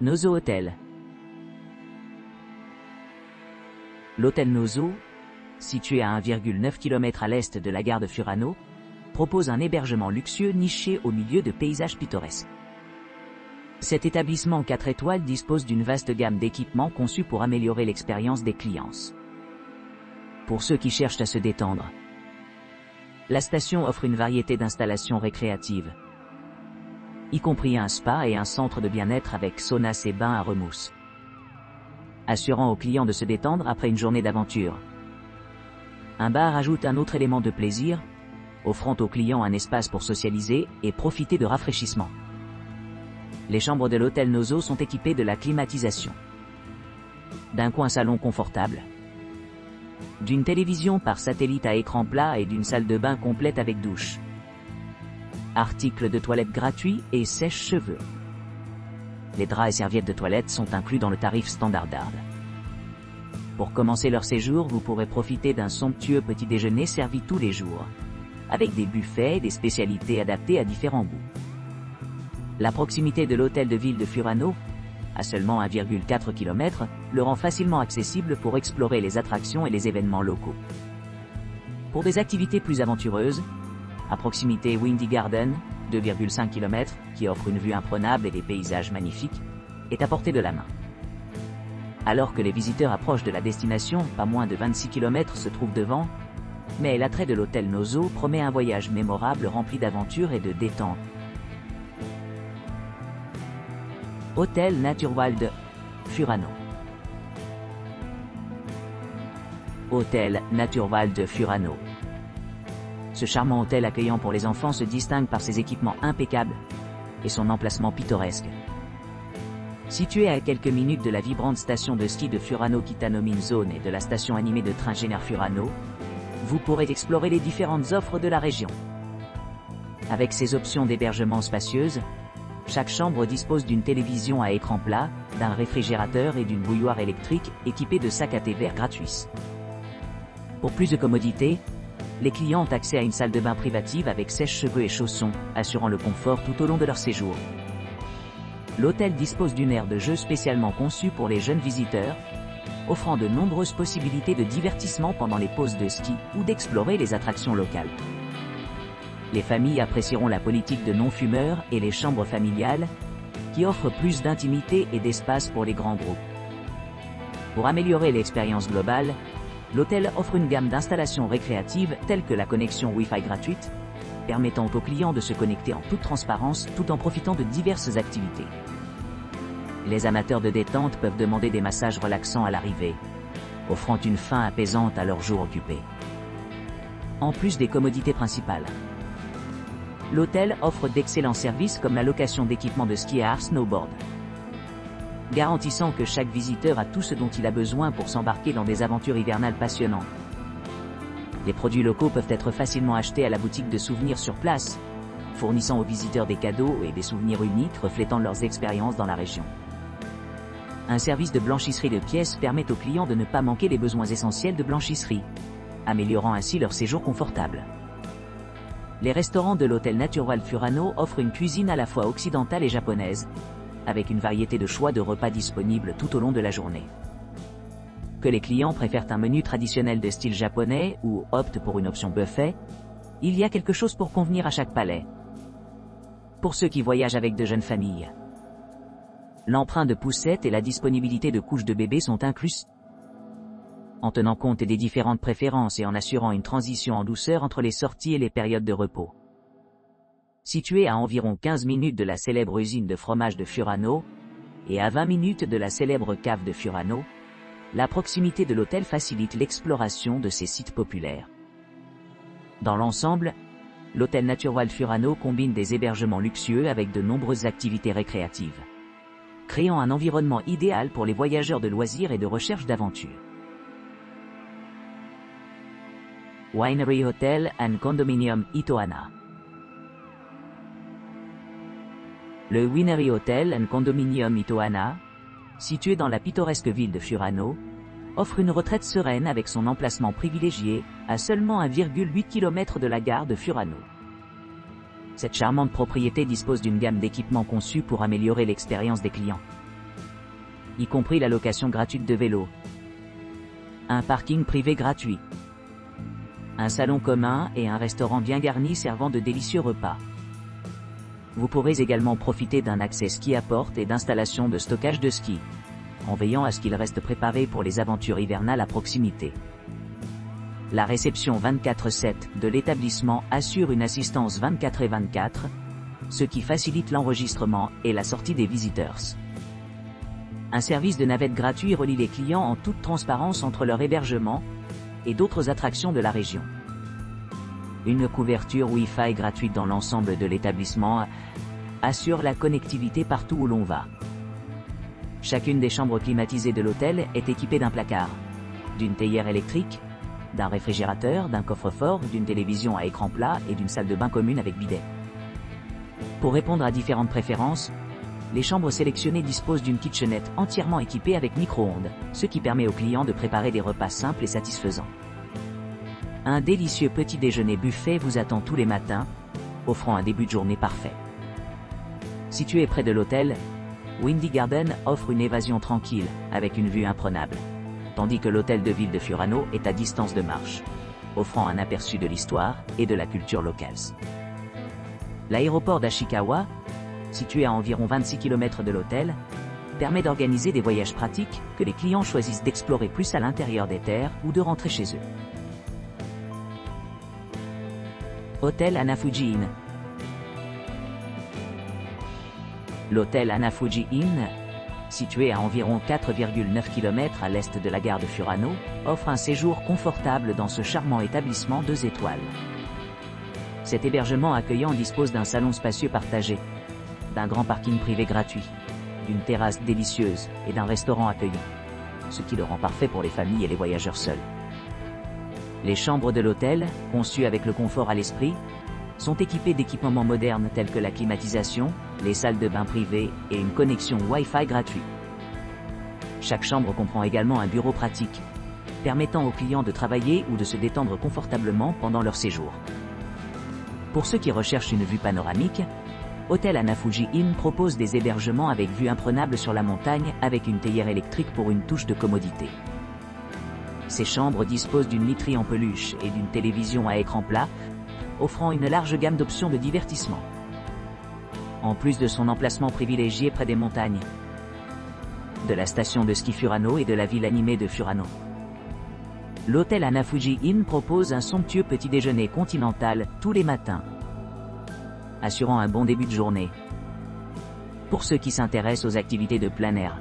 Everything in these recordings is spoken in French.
Noso Hotel. L'hôtel Noso, situé à 1,9 km à l'est de la gare de Furano, propose un hébergement luxueux niché au milieu de paysages pittoresques. Cet établissement 4 étoiles dispose d'une vaste gamme d'équipements conçus pour améliorer l'expérience des clients. Pour ceux qui cherchent à se détendre, la station offre une variété d'installations récréatives, y compris un spa et un centre de bien-être avec saunas et bains à remousse, assurant aux clients de se détendre après une journée d'aventure. Un bar ajoute un autre élément de plaisir, offrant aux clients un espace pour socialiser et profiter de rafraîchissement. Les chambres de l'hôtel Noso sont équipées de la climatisation, d'un coin salon confortable, d'une télévision par satellite à écran plat et d'une salle de bain complète avec douche, articles de toilette gratuits et sèche-cheveux. Les draps et serviettes de toilette sont inclus dans le tarif standard. Pour commencer leur séjour, vous pourrez profiter d'un somptueux petit déjeuner servi tous les jours, avec des buffets et des spécialités adaptées à différents goûts. La proximité de l'hôtel de ville de Furano, à seulement 1,4 km, le rend facilement accessible pour explorer les attractions et les événements locaux. Pour des activités plus aventureuses, à proximité Windy Garden, 2,5 km, qui offre une vue imprenable et des paysages magnifiques, est à portée de la main. Alors que les visiteurs approchent de la destination, pas moins de 26 km se trouvent devant, mais l'attrait de l'hôtel Noso promet un voyage mémorable rempli d'aventures et de détente. Hôtel Naturwald Furano. Hôtel Naturwald Furano. Ce charmant hôtel accueillant pour les enfants se distingue par ses équipements impeccables et son emplacement pittoresque. Situé à quelques minutes de la vibrante station de ski de Furano Kitanomine Zone et de la station animée de train Génère Furano, vous pourrez explorer les différentes offres de la région. Avec ses options d'hébergement spacieuses, chaque chambre dispose d'une télévision à écran plat, d'un réfrigérateur et d'une bouilloire électrique équipée de sacs à thé verts gratuits. Pour plus de commodité, les clients ont accès à une salle de bain privative avec sèche-cheveux et chaussons, assurant le confort tout au long de leur séjour. L'hôtel dispose d'une aire de jeu spécialement conçue pour les jeunes visiteurs, offrant de nombreuses possibilités de divertissement pendant les pauses de ski ou d'explorer les attractions locales. Les familles apprécieront la politique de non-fumeurs et les chambres familiales, qui offrent plus d'intimité et d'espace pour les grands groupes. Pour améliorer l'expérience globale, l'hôtel offre une gamme d'installations récréatives telles que la connexion Wi-Fi gratuite, permettant aux clients de se connecter en toute transparence tout en profitant de diverses activités. Les amateurs de détente peuvent demander des massages relaxants à l'arrivée, offrant une fin apaisante à leur jour occupé. En plus des commodités principales, l'hôtel offre d'excellents services comme la location d'équipements de ski à snowboard, garantissant que chaque visiteur a tout ce dont il a besoin pour s'embarquer dans des aventures hivernales passionnantes. Les produits locaux peuvent être facilement achetés à la boutique de souvenirs sur place, fournissant aux visiteurs des cadeaux et des souvenirs uniques reflétant leurs expériences dans la région. Un service de blanchisserie de pièces permet aux clients de ne pas manquer les besoins essentiels de blanchisserie, améliorant ainsi leur séjour confortable. Les restaurants de l'hôtel Naturwald Furano offrent une cuisine à la fois occidentale et japonaise, avec une variété de choix de repas disponibles tout au long de la journée. Que les clients préfèrent un menu traditionnel de style japonais ou optent pour une option buffet, il y a quelque chose pour convenir à chaque palais. Pour ceux qui voyagent avec de jeunes familles, l'emprunt de poussettes et la disponibilité de couches de bébé sont inclus, en tenant compte des différentes préférences et en assurant une transition en douceur entre les sorties et les périodes de repos. Situé à environ 15 minutes de la célèbre usine de fromage de Furano, et à 20 minutes de la célèbre cave de Furano, la proximité de l'hôtel facilite l'exploration de ces sites populaires. Dans l'ensemble, l'hôtel Naturwald Furano combine des hébergements luxueux avec de nombreuses activités récréatives, créant un environnement idéal pour les voyageurs de loisirs et de recherche d'aventure. Winery Hotel and Condominium Itohana. Le Winery Hotel and Condominium Itohana, situé dans la pittoresque ville de Furano, offre une retraite sereine avec son emplacement privilégié à seulement 1,8 km de la gare de Furano. Cette charmante propriété dispose d'une gamme d'équipements conçus pour améliorer l'expérience des clients, y compris la location gratuite de vélos, un parking privé gratuit, un salon commun et un restaurant bien garni servant de délicieux repas. Vous pourrez également profiter d'un accès ski à porte et d'installations de stockage de ski, en veillant à ce qu'il reste préparé pour les aventures hivernales à proximité. La réception 24/7 de l'établissement assure une assistance 24/24, ce qui facilite l'enregistrement et la sortie des visiteurs. Un service de navette gratuit relie les clients en toute transparence entre leur hébergement et d'autres attractions de la région. Une couverture Wi-Fi gratuite dans l'ensemble de l'établissement assure la connectivité partout où l'on va. Chacune des chambres climatisées de l'hôtel est équipée d'un placard, d'une théière électrique, d'un réfrigérateur, d'un coffre-fort, d'une télévision à écran plat et d'une salle de bain commune avec bidet. Pour répondre à différentes préférences, les chambres sélectionnées disposent d'une kitchenette entièrement équipée avec micro-ondes, ce qui permet aux clients de préparer des repas simples et satisfaisants. Un délicieux petit déjeuner buffet vous attend tous les matins, offrant un début de journée parfait. Situé près de l'hôtel, Windy Garden offre une évasion tranquille, avec une vue imprenable, tandis que l'hôtel de ville de Furano est à distance de marche, offrant un aperçu de l'histoire et de la culture locale. L'aéroport d'Ashikawa, situé à environ 26 km de l'hôtel, permet d'organiser des voyages pratiques que les clients choisissent d'explorer plus à l'intérieur des terres ou de rentrer chez eux. Hôtel Hanafuji Inn. L'hôtel Hanafuji Inn, situé à environ 4,9 km à l'est de la gare de Furano, offre un séjour confortable dans ce charmant établissement 2 étoiles. Cet hébergement accueillant dispose d'un salon spacieux partagé, d'un grand parking privé gratuit, d'une terrasse délicieuse et d'un restaurant accueillant, ce qui le rend parfait pour les familles et les voyageurs seuls. Les chambres de l'hôtel, conçues avec le confort à l'esprit, sont équipées d'équipements modernes tels que la climatisation, les salles de bain privées et une connexion Wi-Fi gratuite. Chaque chambre comprend également un bureau pratique, permettant aux clients de travailler ou de se détendre confortablement pendant leur séjour. Pour ceux qui recherchent une vue panoramique, Hôtel Hanafuji Inn propose des hébergements avec vue imprenable sur la montagne avec une théière électrique pour une touche de commodité. Ces chambres disposent d'une literie en peluche et d'une télévision à écran plat, offrant une large gamme d'options de divertissement. En plus de son emplacement privilégié près des montagnes, de la station de ski Furano et de la ville animée de Furano, l'hôtel Hanafuji Inn propose un somptueux petit déjeuner continental tous les matins, assurant un bon début de journée. Pour ceux qui s'intéressent aux activités de plein air,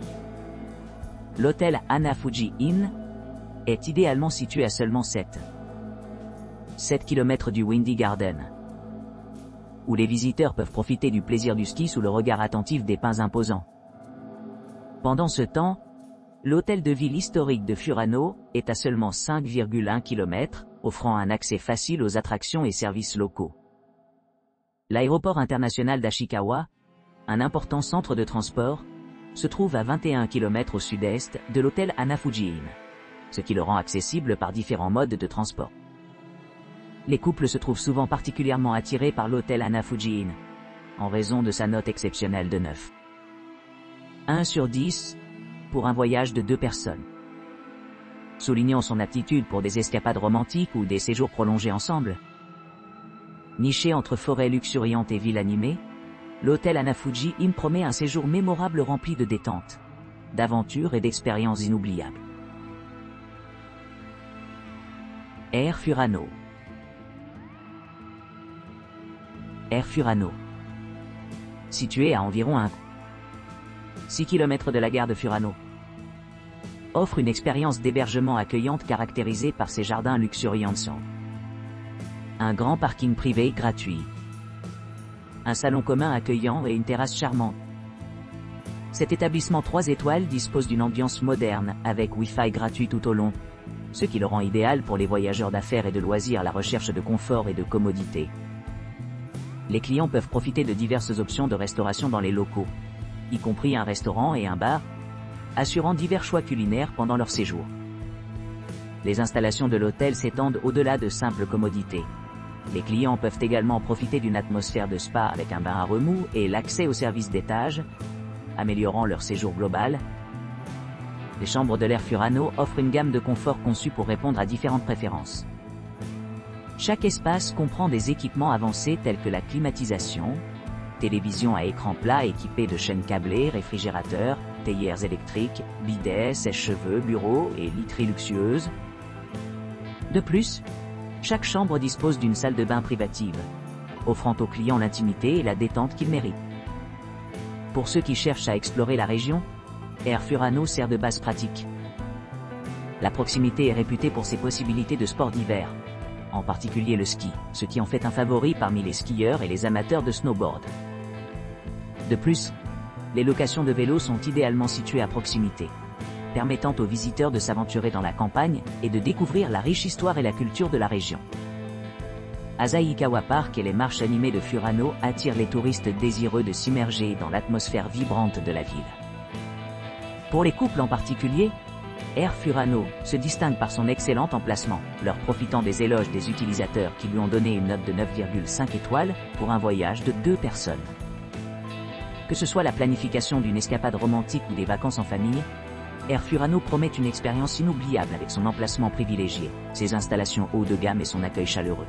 l'hôtel Hanafuji Inn est idéalement situé à seulement 7 km du Windy Garden, où les visiteurs peuvent profiter du plaisir du ski sous le regard attentif des pins imposants. Pendant ce temps, l'hôtel de ville historique de Furano est à seulement 5,1 km, offrant un accès facile aux attractions et services locaux. L'aéroport international d'Ashikawa, un important centre de transport, se trouve à 21 km au sud-est de l'hôtel Hanafuji Inn, ce qui le rend accessible par différents modes de transport. Les couples se trouvent souvent particulièrement attirés par l'hôtel Hanafuji Inn, en raison de sa note exceptionnelle de 9,1 sur 10 pour un voyage de 2 personnes. Soulignant son aptitude pour des escapades romantiques ou des séjours prolongés ensemble. Niché entre forêts luxuriantes et villes animées, l'hôtel Hanafuji Inn promet un séjour mémorable rempli de détente, d'aventures et d'expériences inoubliables. Air Furano. Air Furano. Situé à environ 6 km de la gare de Furano, offre une expérience d'hébergement accueillante caractérisée par ses jardins luxuriants, un grand parking privé gratuit, un salon commun accueillant et une terrasse charmante. Cet établissement 3 étoiles dispose d'une ambiance moderne avec Wi-Fi gratuit tout au long, ce qui le rend idéal pour les voyageurs d'affaires et de loisirs à la recherche de confort et de commodité. Les clients peuvent profiter de diverses options de restauration dans les locaux, y compris un restaurant et un bar, assurant divers choix culinaires pendant leur séjour. Les installations de l'hôtel s'étendent au-delà de simples commodités. Les clients peuvent également profiter d'une atmosphère de spa avec un bain à remous et l'accès aux services d'étage, améliorant leur séjour global. Les chambres de l'Air Furano offrent une gamme de confort conçue pour répondre à différentes préférences. Chaque espace comprend des équipements avancés tels que la climatisation, télévision à écran plat équipée de chaînes câblées, réfrigérateurs, théières électriques, bidets, sèche-cheveux, bureaux et literies luxueuses. De plus, chaque chambre dispose d'une salle de bain privative, offrant aux clients l'intimité et la détente qu'ils méritent. Pour ceux qui cherchent à explorer la région, Air Furano sert de base pratique. La proximité est réputée pour ses possibilités de sports d'hiver, en particulier le ski, ce qui en fait un favori parmi les skieurs et les amateurs de snowboard. De plus, les locations de vélos sont idéalement situées à proximité, permettant aux visiteurs de s'aventurer dans la campagne et de découvrir la riche histoire et la culture de la région. Asahikawa Park et les marches animées de Furano attirent les touristes désireux de s'immerger dans l'atmosphère vibrante de la ville. Pour les couples en particulier, Air Furano se distingue par son excellent emplacement, leur profitant des éloges des utilisateurs qui lui ont donné une note de 9,5 étoiles pour un voyage de 2 personnes. Que ce soit la planification d'une escapade romantique ou des vacances en famille, Air Furano promet une expérience inoubliable avec son emplacement privilégié, ses installations haut de gamme et son accueil chaleureux.